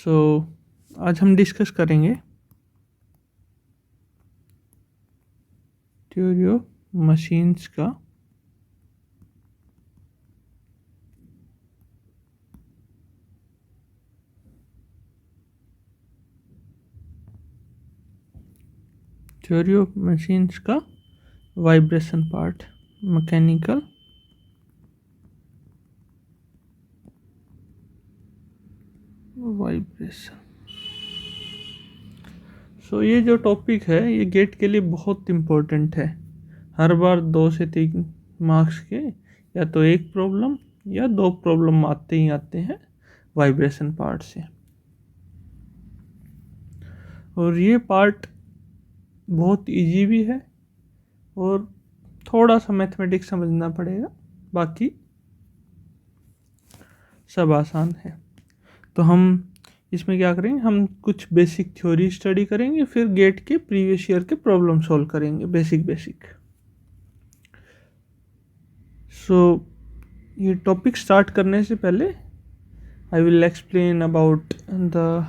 सो आज हम डिस्कस करेंगे थ्योरी ऑफ मशीन्स का वाइब्रेशन पार्ट, मैकेनिकल वाइब्रेशन। सो ये जो टॉपिक है ये गेट के लिए बहुत इम्पोर्टेंट है। हर बार 2 से 3 मार्क्स के या तो एक प्रॉब्लम या 2 प्रॉब्लम आते ही आते हैं वाइब्रेशन पार्ट से। और ये पार्ट बहुत इजी भी है और थोड़ा सा मैथमेटिक्स समझना पड़ेगा, बाकी सब आसान है। तो हम इसमें क्या करेंगे, हम कुछ बेसिक थ्योरी स्टडी करेंगे, फिर गेट के प्रीवियस ईयर के प्रॉब्लम सॉल्व करेंगे बेसिक। सो ये टॉपिक स्टार्ट करने से पहले I will explain about the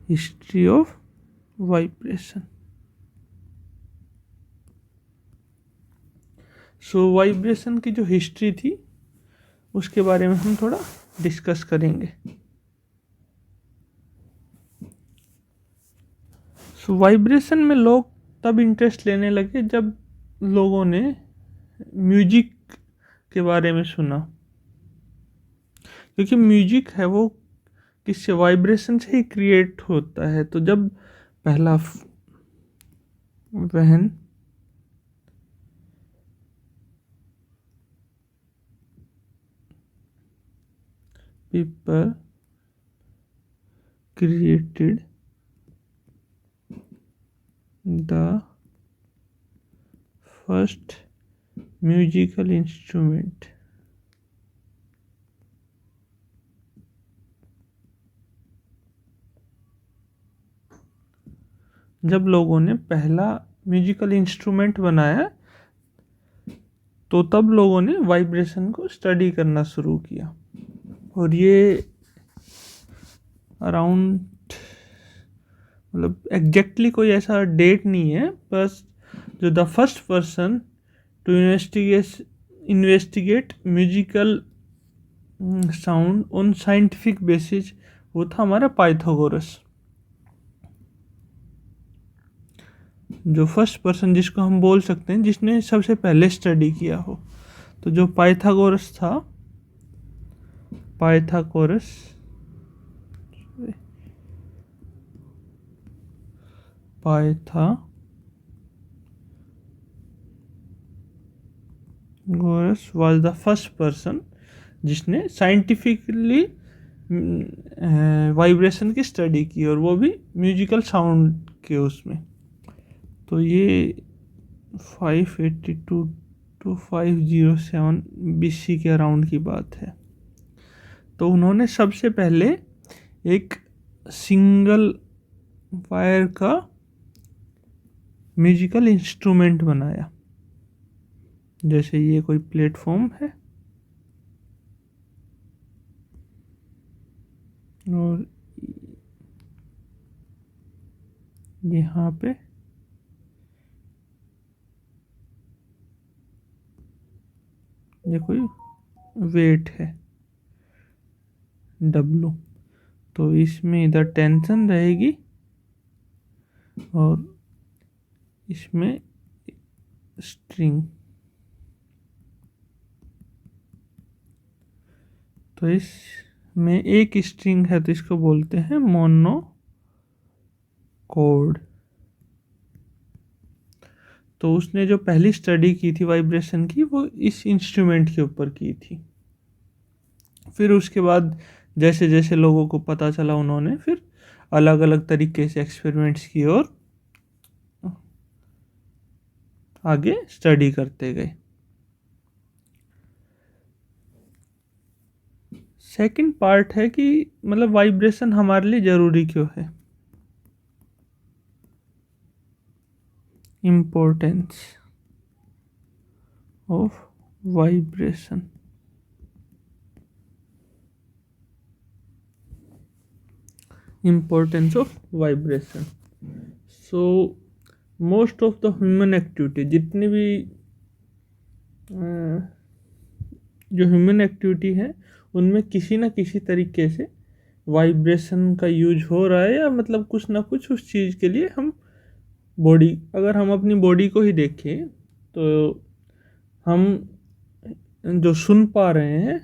history of vibration. So vibration की जो हिस्ट्री थी उसके बारे में हम थोड़ा डिस्कस करेंगे। सो वाइब्रेशन में लोग तब इंटरेस्ट लेने लगे जब लोगों ने म्यूजिक के बारे में सुना, क्योंकि म्यूजिक है वो किससे, वाइब्रेशन से ही क्रिएट होता है। तो जब पहला when people created the first musical instrument, जब लोगों ने पहला म्यूजिकल इंस्ट्रूमेंट बनाया तो तब लोगों ने वाइब्रेशन को स्टडी करना शुरू किया। और ये अराउंड, मतलब एग्जैक्टली कोई ऐसा डेट नहीं है, बस जो the first person to investigate musical sound on scientific basis वो था हमारा पाइथागोरस। जो फर्स्ट पर्सन जिसको हम बोल सकते हैं जिसने सबसे पहले स्टडी किया हो, तो जो पाइथागोरस था, Pythagoras was the first person जिसने साइंटिफिकली वाइब्रेशन की स्टडी की, और वो भी म्यूजिकल साउंड के उसमें। तो ये 582 टू 507 BC के अराउंड की बात है। तो उन्होंने सबसे पहले एक सिंगल वायर का म्यूजिकल इंस्ट्रूमेंट बनाया। जैसे ये कोई प्लेटफॉर्म है और यहाँ पे ये कोई वेट है W, तो इसमें इधर टेंशन रहेगी और इसमें स्ट्रिंग। तो इसमें एक स्ट्रिंग है तो इसको बोलते हैं मोनोकोड। तो उसने जो पहली स्टडी की थी वाइब्रेशन की वो इस इंस्ट्रूमेंट के ऊपर की थी। फिर उसके बाद जैसे जैसे लोगों को पता चला उन्होंने फिर अलग अलग तरीके से एक्सपेरिमेंट्स किए और आगे स्टडी करते गए। सेकंड पार्ट है कि मतलब वाइब्रेशन हमारे लिए ज़रूरी क्यों है, importance of vibration. importance of vibration. So most of the human activity, जितनी भी जो ह्यूमन एक्टिविटी है उनमें किसी ना किसी तरीके से वाइब्रेशन का यूज हो रहा है, या मतलब कुछ ना कुछ उस चीज़ के लिए हम बॉडी, अगर हम अपनी बॉडी को ही देखें तो हम जो सुन पा रहे हैं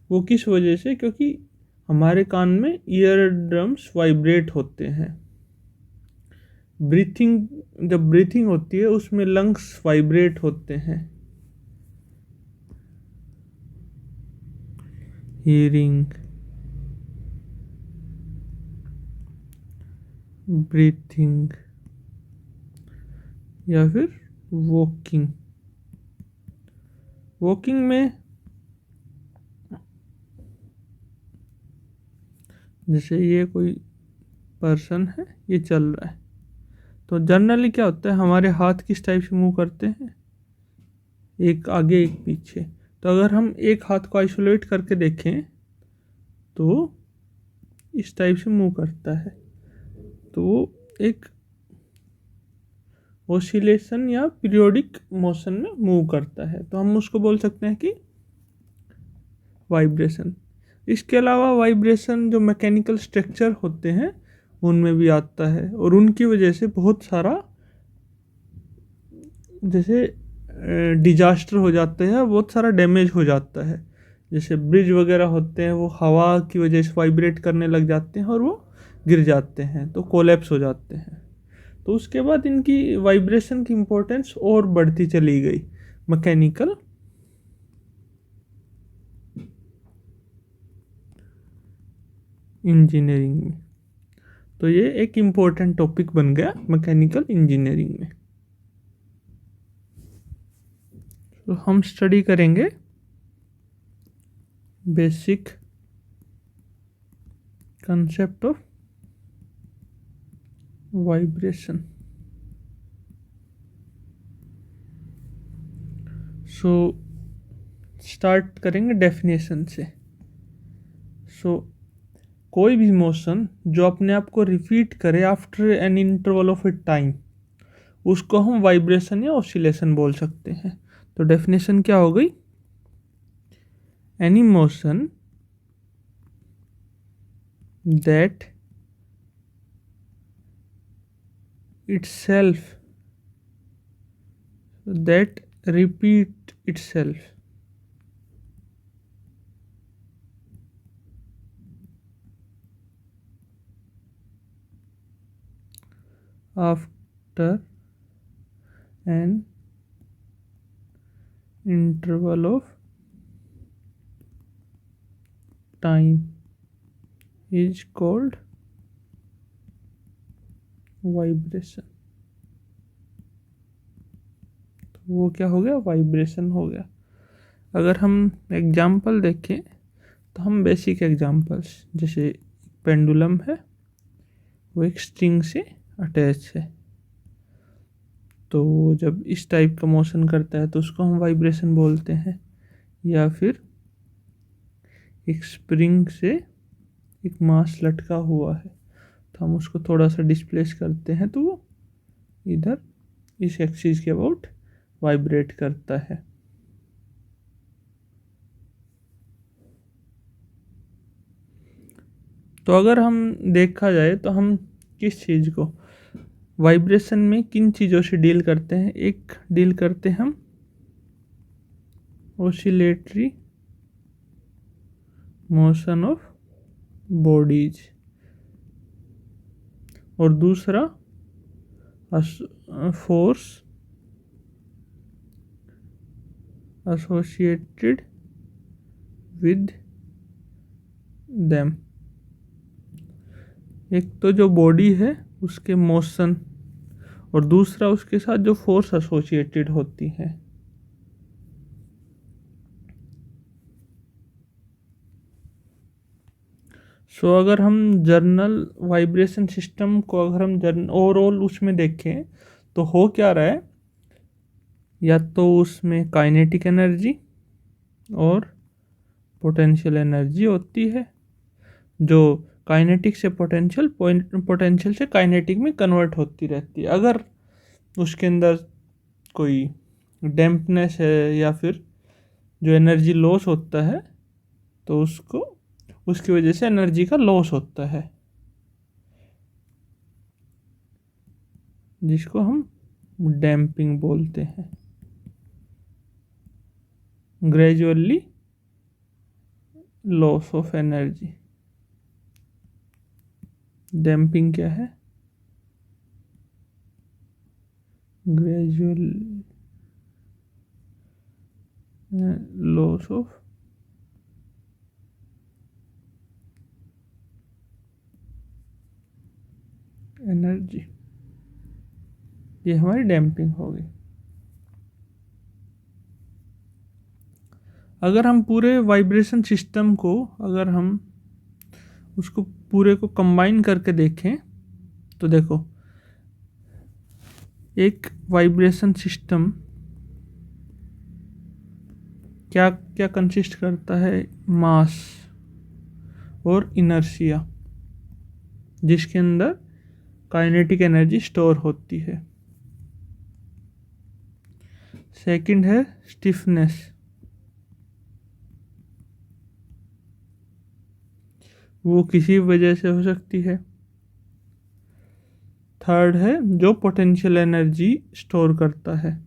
वो किस वजह से, क्योंकि हमारे कान में ईयर ड्रम्स वाइब्रेट होते हैं। ब्रीथिंग, जब ब्रीथिंग होती है उसमें लंग्स वाइब्रेट होते हैं। हीयरिंग, ब्रीथिंग, या फिर वॉकिंग। वॉकिंग में जैसे ये कोई पर्सन है, ये चल रहा है, तो जनरली क्या होता है, हमारे हाथ किस टाइप से मूव करते हैं, एक आगे एक पीछे। तो अगर हम एक हाथ को आइसोलेट करके देखें तो इस टाइप से मूव करता है, तो वो एक ओसिलेशन या पीरियोडिक मोशन में मूव करता है, तो हम उसको बोल सकते हैं कि वाइब्रेशन। इसके अलावा वाइब्रेशन जो मैकेनिकल स्ट्रक्चर होते हैं उनमें भी आता है, और उनकी वजह से बहुत सारा जैसे डिजास्टर हो जाते हैं, बहुत सारा डैमेज हो जाता है। जैसे ब्रिज वगैरह होते हैं, वो हवा की वजह से वाइब्रेट करने लग जाते हैं और वो गिर जाते हैं, तो कोलैप्स हो जाते हैं। तो उसके बाद इनकी वाइब्रेशन की इम्पोर्टेंस और बढ़ती चली गई मैकेनिकल इंजीनियरिंग में। तो ये एक इम्पोर्टेंट टॉपिक बन गया मैकेनिकल इंजीनियरिंग में। तो हम स्टडी करेंगे basic concept of vibration. So start करेंगे डेफिनेशन से। सो कोई भी मोशन जो अपने आप को रिपीट करे after an interval of A time, उसको हम वाइब्रेशन या ऑसिलेशन बोल सकते हैं। तो डेफिनेशन क्या हो गई, any motion that itself that repeat itself after an interval of time is called vibration. तो वो क्या हो गया, वाइब्रेशन हो गया। अगर हम एग्जाम्पल देखें तो हम बेसिक एग्जाम्पल्स, जैसे पेंडुलम है, वो एक स्ट्रिंग से अटैच है, तो जब इस टाइप का मोशन करता है तो उसको हम वाइब्रेशन बोलते हैं। या फिर एक स्प्रिंग से एक मास लटका हुआ है, तो हम उसको थोड़ा सा डिस्प्लेस करते हैं तो वो इधर इस एक्सिस के अबाउट वाइब्रेट करता है। तो अगर हम देखा जाए तो हम किस चीज़ को वाइब्रेशन में किन चीज़ों से डील करते हैं, एक डील करते हैं हम ऑसिलेटरी मोशन ऑफ बॉडीज, और दूसरा फोर्स एसोसिएटेड विद देम। एक तो जो बॉडी है उसके मोशन, और दूसरा उसके साथ जो फोर्स एसोसिएटेड होती है। सो अगर हम जर्नल वाइब्रेशन सिस्टम को अगर हम ओवरऑल उसमें देखें तो हो क्या रहा है, या तो उसमें काइनेटिक एनर्जी और पोटेंशियल एनर्जी होती है, जो काइनेटिक से पोटेंशियल, पोटेंशियल से काइनेटिक में कन्वर्ट होती रहती है। अगर उसके अंदर कोई डैम्पनेस है या फिर जो एनर्जी लॉस होता है तो उसकी वजह से एनर्जी का लॉस होता है, जिसको हम डैम्पिंग बोलते हैं। Gradually loss of energy. Damping क्या है? ग्रेजुअल लॉस ऑफ एनर्जी, ये हमारी डैम्पिंग हो गई। अगर हम पूरे वाइब्रेशन सिस्टम को, अगर हम उसको पूरे को कंबाइन करके देखें तो देखो, एक वाइब्रेशन सिस्टम क्या क्या कंसिस्ट करता है? मास और इनर्शिया, जिसके अंदर काइनेटिक एनर्जी स्टोर होती है। सेकंड है स्टिफनेस, वो किसी वजह से हो सकती है। थर्ड है जो पोटेंशियल एनर्जी स्टोर करता है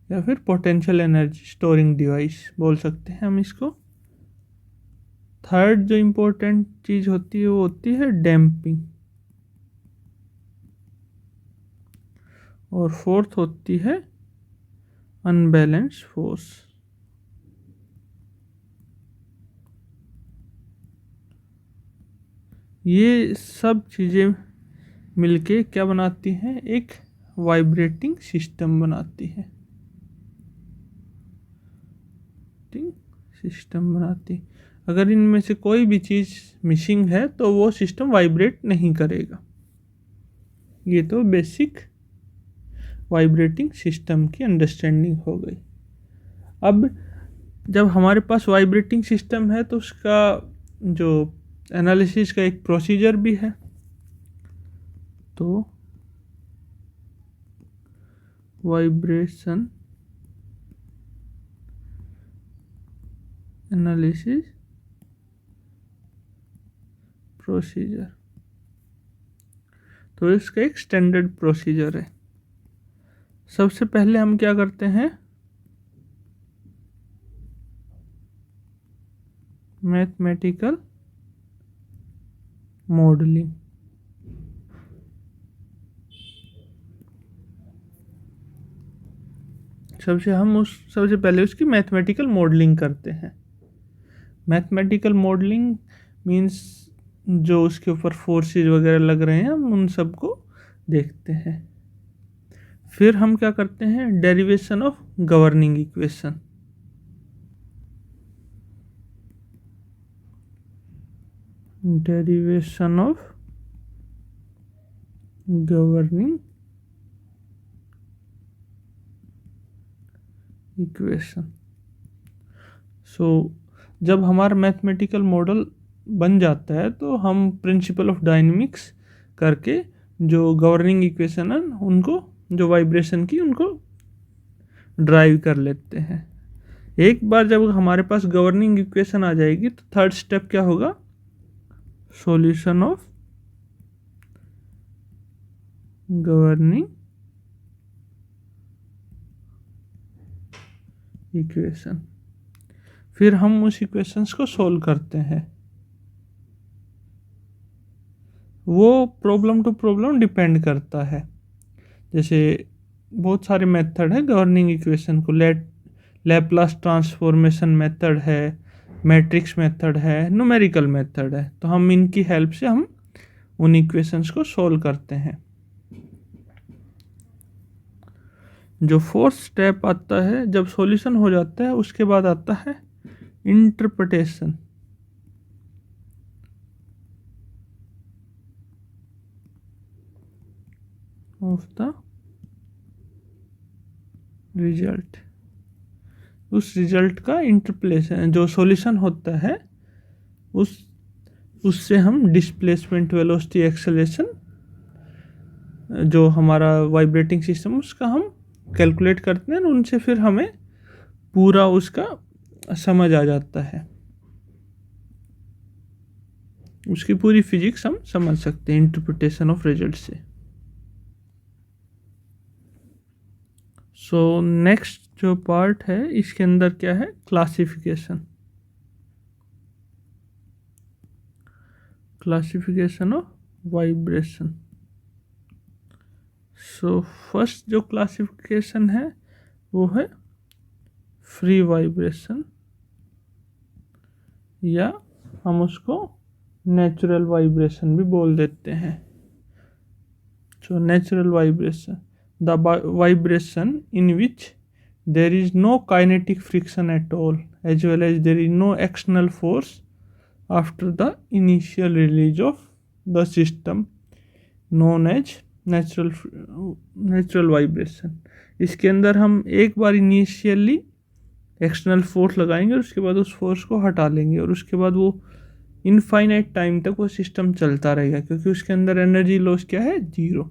या फिर पोटेंशियल एनर्जी स्टोरिंग डिवाइस बोल सकते हैं हम इसको। थर्ड जो इम्पोर्टेंट चीज होती है वो होती है डैम्पिंग, और फोर्थ होती है अनबैलेंस फोर्स। ये सब चीज़ें मिलके क्या बनाती हैं? एक वाइब्रेटिंग सिस्टम बनाती है। सिस्टम बनाती, अगर इनमें से कोई भी चीज़ मिसिंग है तो वो सिस्टम वाइब्रेट नहीं करेगा। ये तो बेसिक वाइब्रेटिंग सिस्टम की अंडरस्टैंडिंग हो गई। अब जब हमारे पास वाइब्रेटिंग सिस्टम है तो उसका जो एनालिसिस का एक प्रोसीजर भी है। तो वाइब्रेशन एनालिसिस प्रोसीजर, तो इसका एक स्टैंडर्ड प्रोसीजर है। सबसे पहले हम क्या करते हैं? Mathematical modelling. सबसे पहले उसकी मैथमेटिकल मॉडलिंग करते हैं। मैथमेटिकल मॉडलिंग मीन्स जो उसके ऊपर फोर्सेस वगैरह लग रहे हैं हम उन सबको देखते हैं। फिर हम क्या करते हैं? Derivation of governing equation. Derivation of governing equation. जब हमारा मैथमेटिकल मॉडल बन जाता है तो हम प्रिंसिपल ऑफ डायनेमिक्स करके जो गवर्निंग इक्वेशन है उनको, जो वाइब्रेशन की, उनको ड्राइव कर लेते हैं। एक बार जब हमारे पास गवर्निंग इक्वेशन आ जाएगी तो थर्ड स्टेप क्या होगा? Solution of governing equation. फिर हम उस इक्वेशंस को सोल्व करते हैं। वो प्रॉब्लम टू प्रॉब्लम डिपेंड करता है। जैसे बहुत सारे मेथड है गवर्निंग इक्वेशन को, लैप्लास ट्रांसफॉर्मेशन मेथड है, मैट्रिक्स मेथड है, न्यूमेरिकल मेथड है। तो हम इनकी हेल्प से हम उन इक्वेशंस को सोल्व करते हैं। जो फोर्थ स्टेप आता है, जब सॉल्यूशन हो जाता है उसके बाद आता है इंटरप्रिटेशन ऑफ द रिजल्ट। उस रिजल्ट का इंटरप्रिटेशन, जो सॉल्यूशन होता है उससे हम डिस्प्लेसमेंट, वेलोसिटी, एक्सेलरेशन, जो हमारा वाइब्रेटिंग सिस्टम उसका हम कैलकुलेट करते हैं, उनसे फिर हमें पूरा उसका समझ आ जाता है, उसकी पूरी फिजिक्स हम समझ सकते हैं इंटरप्रिटेशन ऑफ रिजल्ट से। सो नेक्स्ट जो पार्ट है इसके अंदर क्या है, classification of vibration. So first जो क्लासिफिकेशन है वो है फ्री वाइब्रेशन, या हम उसको नेचुरल वाइब्रेशन भी बोल देते हैं। So natural vibration, the vibration in which there is no kinetic friction at all, as well as there is no external force after the initial release of the system, known as natural vibration। इसके अंदर हम एक बार initially external force लगाएंगे और उसके बाद उस force को हटा लेंगे, और उसके बाद वो इनफाइनाइट टाइम तक वो सिस्टम चलता रहेगा, क्योंकि उसके अंदर एनर्जी लॉस क्या है, 0।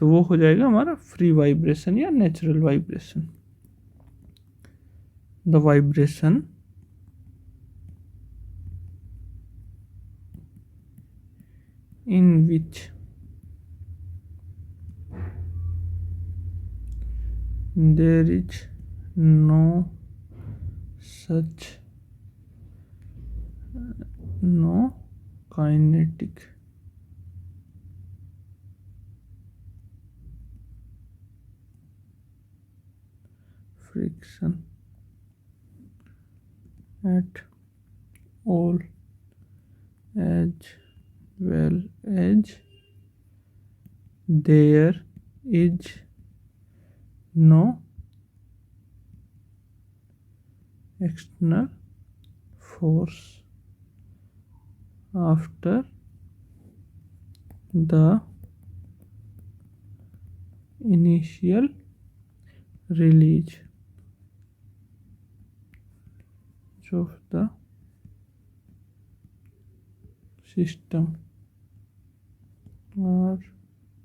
तो वो हो जाएगा हमारा फ्री वाइब्रेशन या natural vibration. The vibration in which there is no kinetic friction at all, as well as there is no external force after the initial release of the system are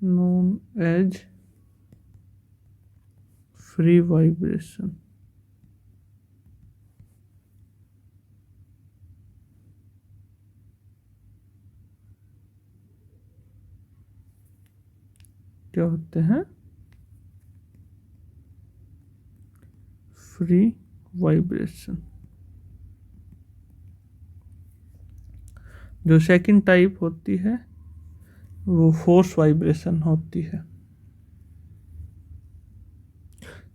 known as free vibration। क्या होते हैं, free vibration. जो second type होती है वो force vibration होती है।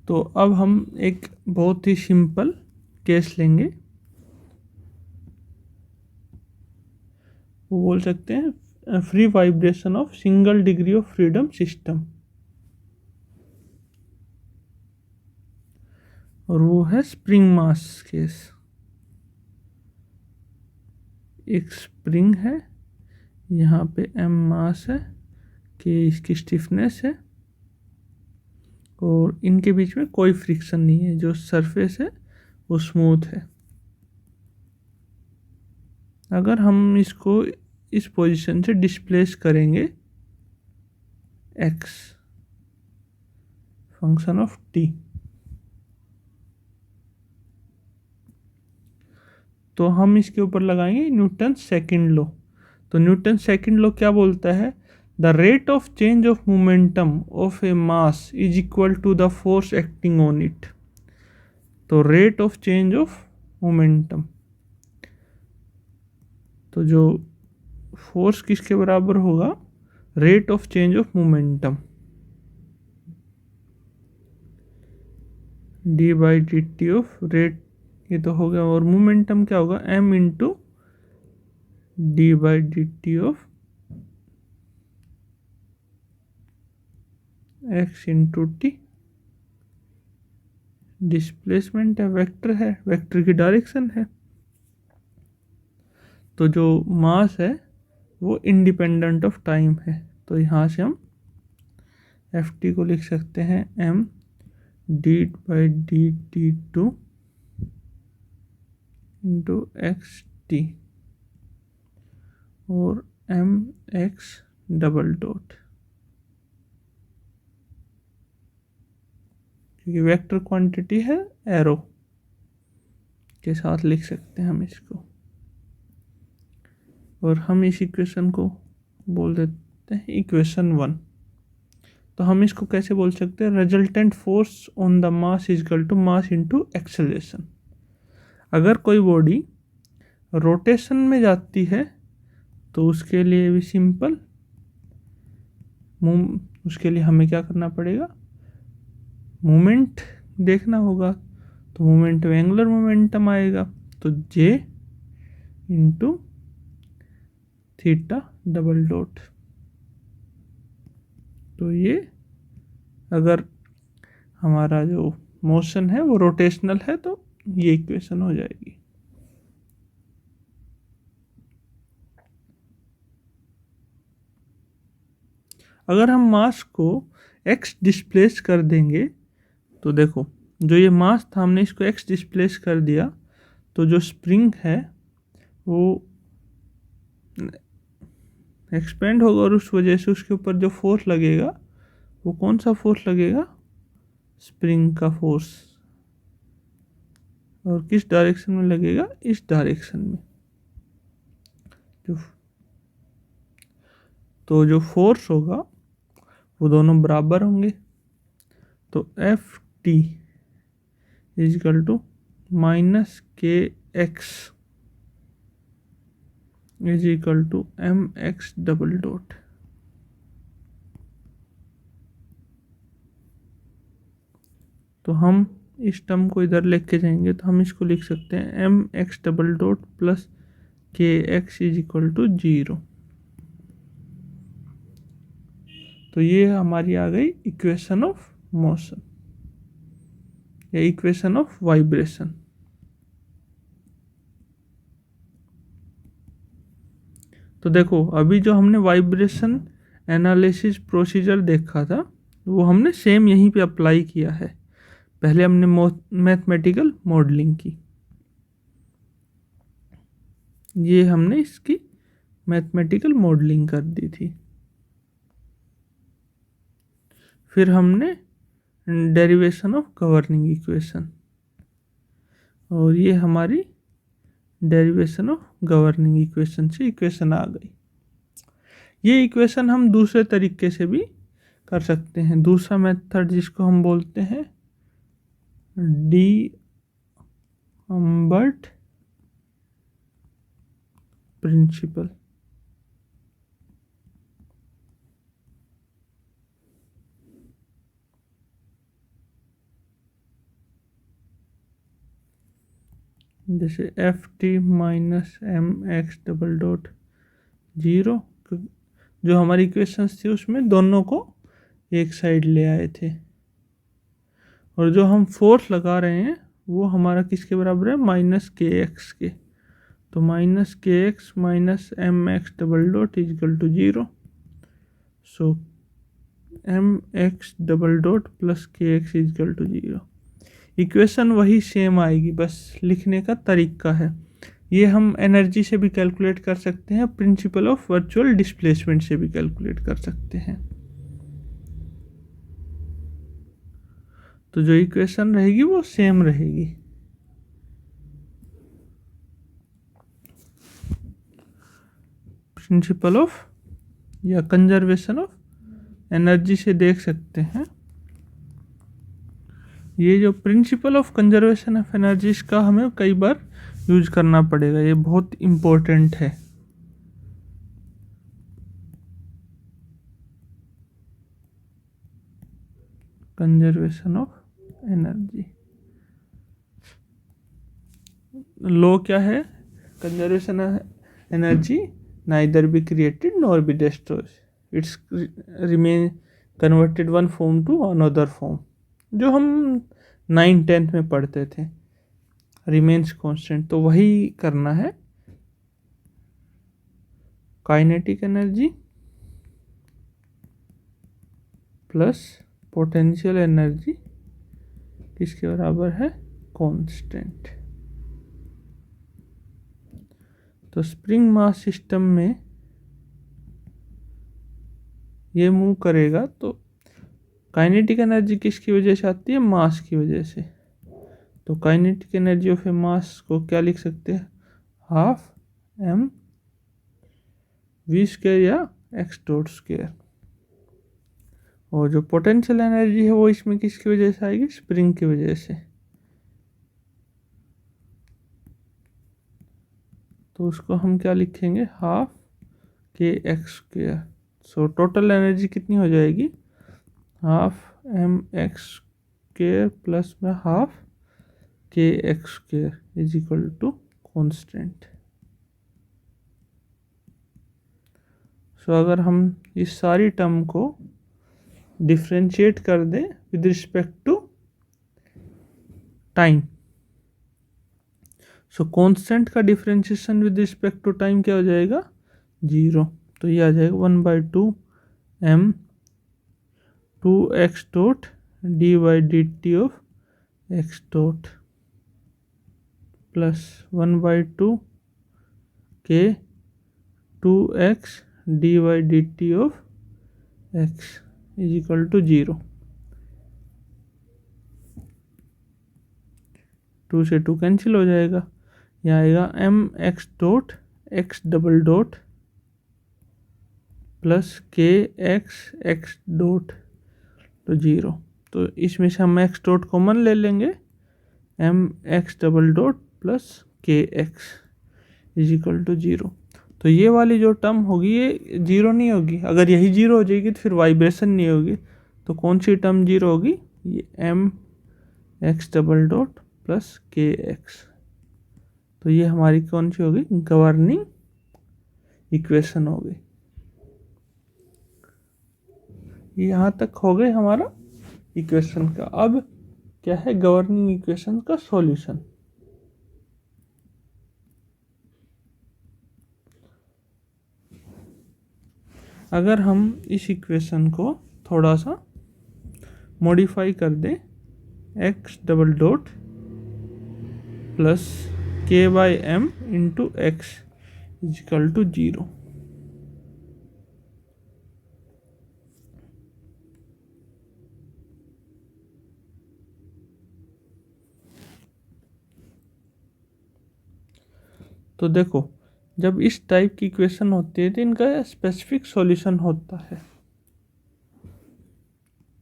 तो अब हम एक बहुत ही सिंपल केस लेंगे, वो बोल सकते हैं free vibration of single degree of freedom system, और वो है स्प्रिंग मास केस। एक स्प्रिंग है, यहाँ पे m मास है, कि इसकी स्टिफनेस है, और इनके बीच में कोई फ्रिक्शन नहीं है, जो सरफेस है वो स्मूथ है। अगर हम इसको इस पोजीशन से डिस्प्लेस करेंगे x फंक्शन ऑफ t, तो हम इसके ऊपर लगाएंगे न्यूटन सेकंड लॉ। तो न्यूटन सेकंड लॉ क्या बोलता है, the rate of change of momentum of a mass is equal to the force acting on it. तो rate of change of momentum, तो जो फोर्स किसके बराबर होगा, rate of change of momentum, d by d t of rate, ये तो हो गया, और मोमेंटम क्या होगा, m into d by d t of x into T. Displacement है, वेक्टर है, वेक्टर की डायरेक्शन है। तो जो मास है वो इंडिपेंडेंट ऑफ टाइम है, तो यहाँ से हम एफ टी को लिख सकते हैं m D by d T two into x T. और एम एक्स डबल डॉट, क्योंकि वेक्टर क्वांटिटी है एरो के साथ लिख सकते हैं हम इसको। और हम इस इक्वेशन को बोल देते हैं इक्वेशन 1। तो हम इसको कैसे बोल सकते हैं, resultant force on the mass is equal to mass into acceleration. अगर कोई बॉडी रोटेशन में जाती है तो उसके लिए भी सिंपल, उसके लिए हमें क्या करना पड़ेगा, मोमेंट देखना होगा। तो मोमेंट में एंगुलर मोमेंटम आएगा, तो J into theta double dot. तो ये अगर हमारा जो मोशन है वो रोटेशनल है तो ये इक्वेशन हो जाएगी। अगर हम मास को x डिस्प्लेस कर देंगे, तो देखो जो ये मास था हमने इसको x डिस्प्लेस कर दिया, तो जो स्प्रिंग है वो एक्सपेंड होगा और उस वजह से उसके ऊपर जो फोर्स लगेगा वो कौन सा फोर्स लगेगा, स्प्रिंग का फोर्स। और किस डायरेक्शन में लगेगा, इस डायरेक्शन में। तो जो फोर्स होगा वो दोनों बराबर होंगे। तो F t is equal to minus k x is equal to m x double dot. तो हम इस टर्म को इधर लेके जाएंगे तो हम इसको लिख सकते हैं m x double dot plus k x is equal to 0। तो ये हमारी आ गई इक्वेशन ऑफ मोशन या इक्वेशन ऑफ वाइब्रेशन। तो देखो अभी जो हमने वाइब्रेशन एनालिसिस प्रोसीजर देखा था वो हमने सेम यहीं पे अप्लाई किया है। पहले हमने मैथमेटिकल मॉडलिंग की, ये हमने इसकी मैथमेटिकल मॉडलिंग कर दी थी। फिर हमने डेरिवेशन ऑफ गवर्निंग इक्वेशन, और ये हमारी डेरिवेशन ऑफ गवर्निंग इक्वेशन से इक्वेशन आ गई। ये इक्वेशन हम दूसरे तरीके से भी कर सकते हैं। दूसरा मेथड जिसको हम बोलते हैं डी अम्बर्ट प्रिंसिपल। जैसे F t minus m x double dot 0, जो हमारी इक्वेशंस थी उसमें दोनों को एक साइड ले आए थे। और जो हम फोर्स लगा रहे हैं वो हमारा किसके बराबर है, माइनस के एक्स के। तो minus k x minus m x double dot is equal to 0। So m x double dot plus k x is equal to 0। Equation वही सेम आएगी, बस लिखने का तरीका है। ये हम एनर्जी से भी कैलकुलेट कर सकते हैं, प्रिंसिपल ऑफ वर्चुअल डिस्प्लेसमेंट से भी कैलकुलेट कर सकते हैं। तो जो इक्वेशन रहेगी वो सेम रहेगी। प्रिंसिपल ऑफ या कंजर्वेशन ऑफ एनर्जी से देख सकते हैं। ये जो principle of conservation of energy का हमें कई बार यूज करना पड़ेगा, ये बहुत इम्पोर्टेंट है। कंजर्वेशन ऑफ एनर्जी लॉ क्या है, conservation of energy neither be created nor be destroyed, it's remain converted one form to another form. जो हम 9th-10th में पढ़ते थे, रिमेन्स कांस्टेंट, तो वही करना है। Kinetic energy plus potential energy किसके बराबर है, कांस्टेंट। तो स्प्रिंग मास सिस्टम में ये मूव करेगा तो काइनेटिक एनर्जी किसकी वजह से आती है? मास की वजह से। तो काइनेटिक एनर्जी ऑफ ए मास को क्या लिख सकते हैं? हाफ एम वी स्क्वायर या एक्स डॉट स्क्वायर। और जो पोटेंशियल एनर्जी है वो इसमें किसकी वजह से आएगी? स्प्रिंग की वजह से। तो उसको हम क्या लिखेंगे? Half k x square. So total energy कितनी हो जाएगी? Half m x square plus में half k x square is equal to constant. So अगर हम इस सारी टर्म को डिफ्रेंशिएट कर दें with respect to time, so constant का differentiation with respect to time क्या हो जाएगा? 0। तो ये आ जाएगा 1/2 m 2x dot d by d t of x dot plus 1/2 k 2x d by d t of x is equal to 0। 2 से 2 cancel हो जाएगा। यहाँ आएगा m x dot x double dot plus k x x dot तो 0। तो इसमें से हम एक्स डॉट कॉमन ले लेंगे, m x double dot plus k x is equal to 0। तो ये वाली जो टर्म होगी ये 0 नहीं होगी। अगर यही 0 हो जाएगी तो फिर वाइब्रेशन नहीं होगी। तो कौन सी टर्म 0 होगी? ये m x double dot plus k x. तो ये हमारी कौन सी होगी? गवर्निंग इक्वेशन होगी। यहाँ तक हो गए हमारा इक्वेशन का। अब क्या है? गवर्निंग इक्वेशन का सॉल्यूशन। अगर हम इस इक्वेशन को थोड़ा सा मॉडिफाई कर दें, x double dot plus k by m into x is equal to 0। तो देखो, जब इस टाइप की इक्वेशन होती है तो इनका स्पेसिफिक सॉल्यूशन होता है।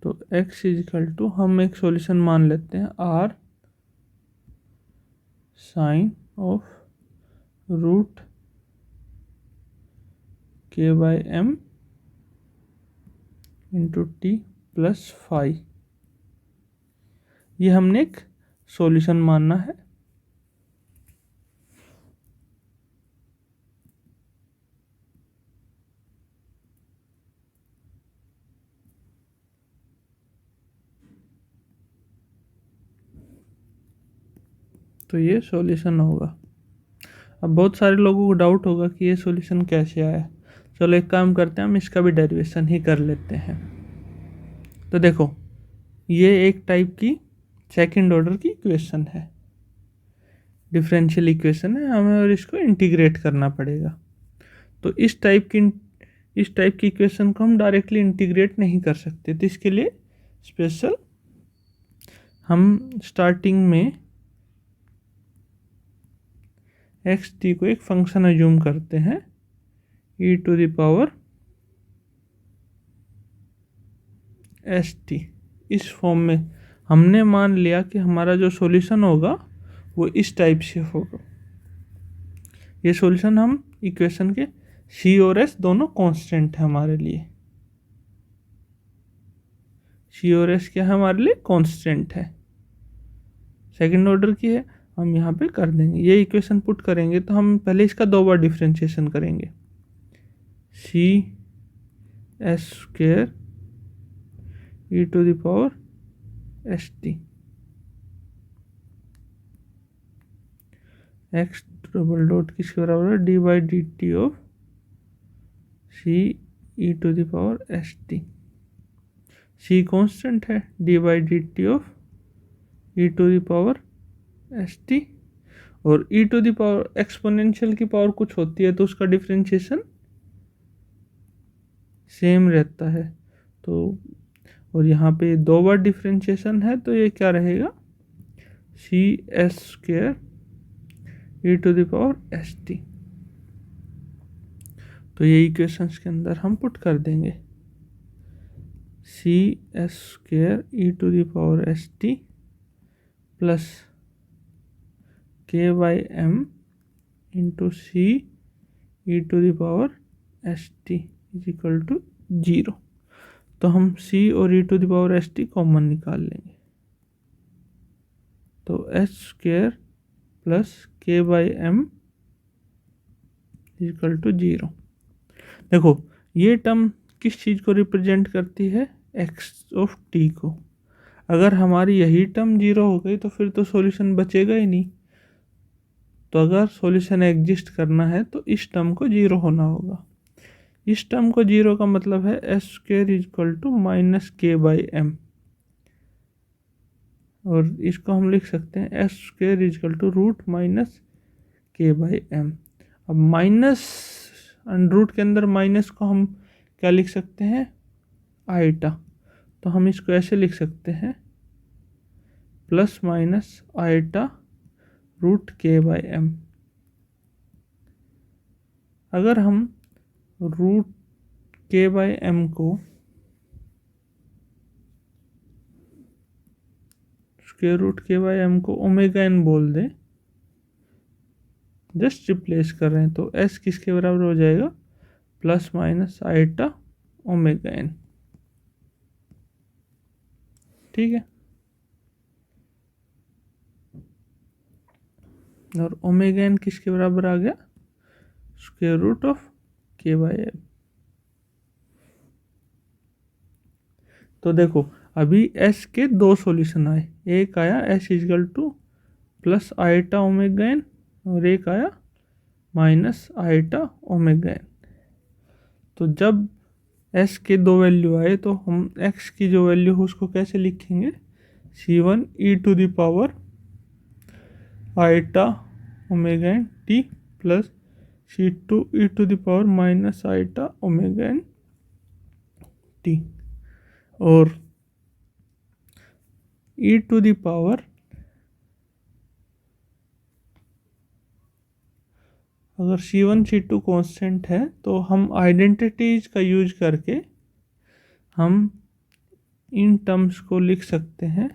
तो x इजिकल टू हम एक सॉल्यूशन मान लेते हैं R sine of root k by m into t plus 5। ये हमने एक सॉल्यूशन मानना है। तो ये सॉल्यूशन होगा। अब बहुत सारे लोगों को डाउट होगा कि ये सॉल्यूशन कैसे आया। चलो एक काम करते हैं, हम इसका भी डेरिवेशन ही कर लेते हैं। तो देखो, ये एक टाइप की सेकंड ऑर्डर की इक्वेशन है, डिफरेंशियल इक्वेशन है, हमें और इसको इंटीग्रेट करना पड़ेगा। तो इस टाइप की इक्वेशन को हम डायरेक्टली इंटीग्रेट नहीं कर सकते। तो इसके लिए स्पेशल हम स्टार्टिंग में एक्स टी को एक फंक्शन अज्यूम करते हैं e to the power s t. इस फॉर्म में हमने मान लिया कि हमारा जो सॉल्यूशन होगा वो इस टाइप से होगा। ये सॉल्यूशन हम इक्वेशन के सी और एस दोनों कांस्टेंट है हमारे लिए। सी और एस क्या है हमारे लिए? कांस्टेंट है, सेकंड ऑर्डर की है। हम यहाँ पे कर देंगे, ये इक्वेशन पुट करेंगे तो हम पहले इसका 2 बार डिफ्रेंशिएशन करेंगे। C s square e to the power s t x double dot किसके बराबर है? D by d t of c e to the power s t. C constant है, d by d t of e to the power s t. और e to the power exponential की power कुछ होती है तो उसका differentiation same रहता है। तो और यहाँ पे 2 बार डिफ्रेंशिएशन है, तो ये क्या रहेगा, c s square e to the power s t. तो ये इक्वेशंस के अंदर हम पुट कर देंगे, c s square e to the power s t plus k by m into c e to the power s t is equal to 0। तो हम c और e to the power s t common निकाल लेंगे, तो h square plus k by m equal to 0। देखो ये term किस चीज़ को रिप्रेजेंट करती है, एक्स ऑफ टी को। अगर हमारी यही टर्म 0 हो गई तो फिर तो सॉल्यूशन बचेगा ही नहीं। तो अगर सॉल्यूशन एग्जिस्ट करना है तो इस टर्म को 0 होना होगा। इस टर्म को 0 का मतलब है s square is equal to minus k by m, और इसको हम लिख सकते हैं s square is equal to root minus k by m. अब माइनस रूट के अंदर माइनस को हम क्या लिख सकते हैं, आईटा। तो हम इसको ऐसे लिख सकते हैं plus minus आईटा root k by M. अगर हम रूट के बाई एम को square root k by M को ओमेगा एन बोल दें, जस्ट रिप्लेस कर रहे हैं, तो एस किसके बराबर हो जाएगा, plus minus iota omega N. ठीक है, और ओमेगा एन किसके बराबर आ गया, स्क्वायर रूट ऑफ के बाई एम। तो देखो अभी एस के 2 सॉल्यूशन आए, एक आया S is equal two plus आईटा omega N और एक आया माइनस आईटा ओमेगा एन। तो जब एस के 2 वैल्यू आए तो हम एक्स की जो वैल्यू है उसको कैसे लिखेंगे, C1 e to the power iota omega n t plus C2 e to the power minus iota omega n t. और ई टू द पावर, अगर C1 C2 कांस्टेंट है तो हम आइडेंटिटीज का यूज करके हम इन टर्म्स को लिख सकते हैं,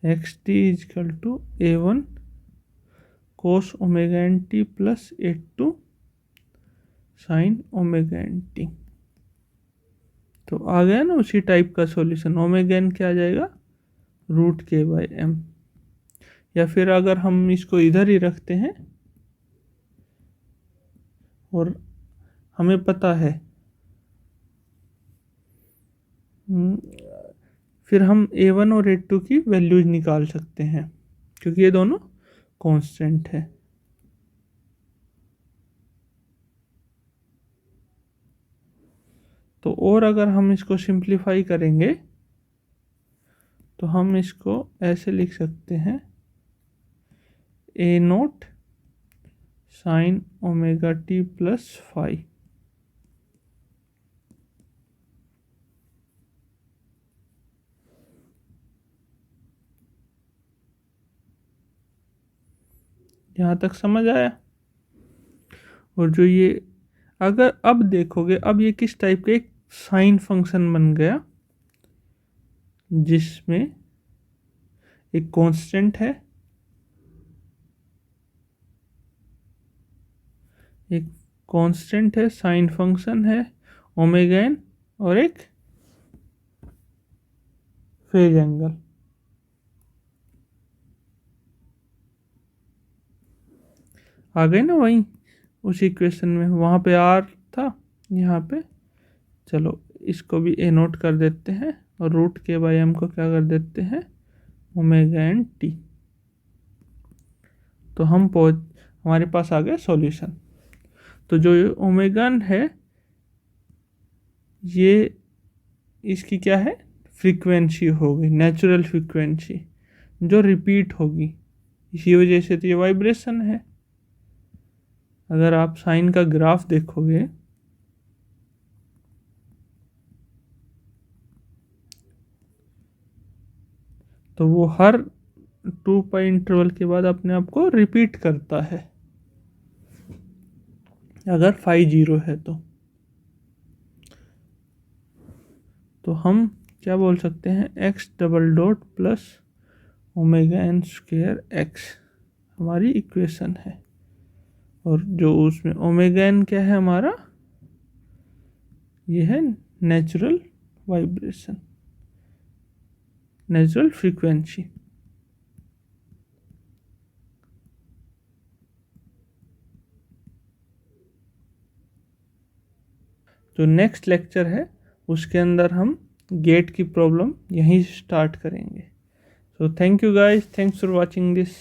x t is equal to A1 cos omega n t plus A2 sine omega n t. तो आ गया ना उसी टाइप का सॉल्यूशन, ओमेगा एन क्या आ जाएगा, रूट के बाई एम। या फिर अगर हम इसको इधर ही रखते हैं और हमें पता है, फिर हम A1 और A2 की वैल्यूज निकाल सकते हैं क्योंकि ये दोनों कांस्टेंट है। तो और अगर हम इसको सिंप्लीफाई करेंगे तो हम इसको ऐसे लिख सकते हैं, A0 sine omega T plus 5। यहाँ तक समझ आया। और जो ये अगर अब देखोगे, अब ये किस टाइप का एक साइन फंक्शन बन गया जिसमें एक कांस्टेंट है, एक कांस्टेंट है, साइन फंक्शन है ओमेगा एन और एक फेज एंगल। आ गए ना वहीं उस इक्वेशन में, वहाँ पे आर था, यहाँ पे चलो इसको भी ए नोट कर देते हैं और रूट के बाई एम को क्या कर देते हैं, ओमेगा एन टी। तो हमारे पास आ गया सॉल्यूशन। तो जो ओमेगन है ये इसकी क्या है, फ्रीक्वेंसी होगी, नेचुरल फ्रीक्वेंसी जो रिपीट होगी, इसी वजह से तो ये वाइब्रेशन है। अगर आप साइन का ग्राफ देखोगे तो वो हर 2 पाई इंटरवल के बाद अपने आप को रिपीट करता है अगर फाई 0 है तो हम क्या बोल सकते हैं, x double dot plus omega n square x हमारी इक्वेशन है। और जो उसमें ओमेगा एन क्या है हमारा, ये है नेचुरल वाइब्रेशन, नेचुरल फ्रीक्वेंसी। जो नेक्स्ट लेक्चर है उसके अंदर हम गेट की प्रॉब्लम यहीं स्टार्ट करेंगे। So thank you guys, thanks for watching this.